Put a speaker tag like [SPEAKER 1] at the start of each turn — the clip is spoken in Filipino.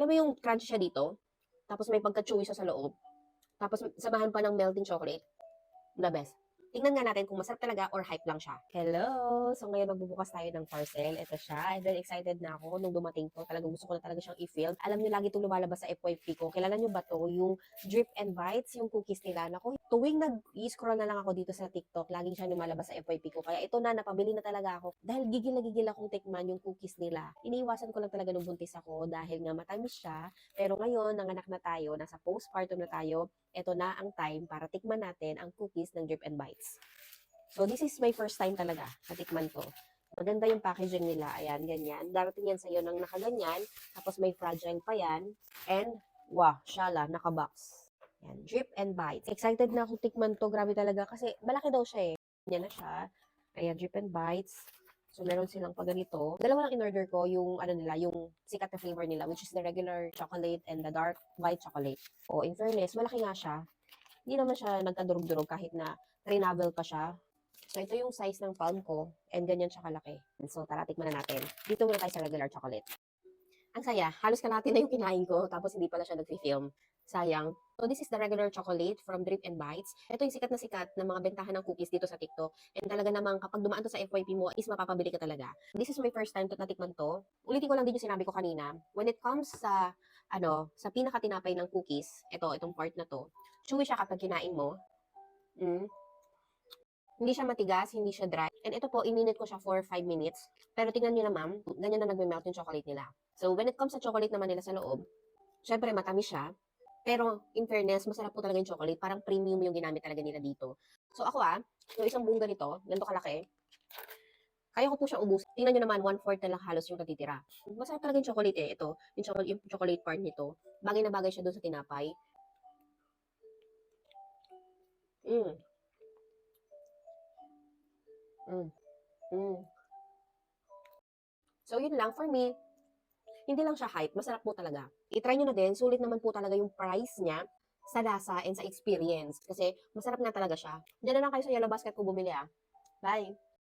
[SPEAKER 1] Alam mo yung crunchy siya dito, tapos may pagka-chewy siya sa loob, tapos samahan pa ng melting chocolate. The best. Tingnan nga natin kung masarap talaga or hype lang siya. Hello! So ngayon magbubukas tayo ng parcel. Ito siya. And then excited na ako nung dumating to. Talagang gusto ko na talaga siyang i-feel. Alam niyo lagi itong lumalabas sa FYP ko. Kilala niyo ba to? Yung Drip and Bites, yung cookies nila. Naku, tuwing nag-i-scroll na lang ako dito sa TikTok, laging siya lumalabas sa FYP ko. Kaya ito na, napabili na talaga ako. Dahil gigil na gigil akong tikman yung cookies nila. Iniiwasan ko lang talaga nung buntis ako dahil nga matamis siya. Pero ngayon, nanganak na tayo, nasa postpartum na tayo, eto na ang time para tikman natin ang cookies ng Drip and Bites. So, this is my first time talaga natikman to. Maganda yung packaging nila. Ayan, ganyan. Darating yan sa'yo ng nakaganyan. Tapos may fragile pa yan. And, wow, shala, nakabox. Ayan, Drip and Bites. Excited na akong tikman to. Grabe talaga. Kasi malaki daw siya eh. Yan na siya. Ayan, Drip and Bites. So, meron silang pa ganito. Dalawa lang in-order ko yung ano nila, yung sikat na flavor nila, which is the regular chocolate and the dark white chocolate. O, in fairness, malaki nga siya. Hindi naman siya nagkadurog-durog kahit na travel pa siya. So, ito yung size ng palm ko and ganyan siya kalaki. So, tara, tikman na natin. Dito muna tayo sa regular chocolate. Ang saya. Halos kalahati na yung kinain ko tapos hindi pala siya nag-film. Sayang. So, this is the regular chocolate from Drip and Bites. Ito yung sikat na mga bentahan ng cookies dito sa TikTok. And talaga namang kapag dumaan to sa FYP mo, is mapapabili ka talaga. This is my first time to natikman to. Ulitin ko lang din yung sinabi ko kanina. When it comes sa, sa pinakatinapay ng cookies, itong part na to, chewy siya kapag kinain mo. Hindi siya matigas, hindi siya dry. And ito po, ininit ko siya for 5 minutes. Pero tingnan nyo na ma'am, ganyan na nagme-melt yung chocolate nila. So, when it comes sa chocolate naman nila sa loob, syempre matamis siya. Pero, in fairness, masarap po talaga yung chocolate. Parang premium yung ginamit talaga nila dito. So, ako yung isang buong ganito, ganito kalaki, kaya ko po siya ubus. Tingnan nyo naman, 1/4 na lang halos yung natitira. Masarap talaga yung chocolate eh. Ito, yung chocolate part nito. Bagay na bagay siya doon sa tinapay. Mm. Mm. Mm. So, yun lang. For me, hindi lang siya hype. Masarap po talaga. I-try nyo na din. Sulit naman po talaga yung price niya sa lasa and sa experience. Kasi masarap nga talaga siya. Diyan na lang kayo sa Yellow Basket ko bumili. Bye!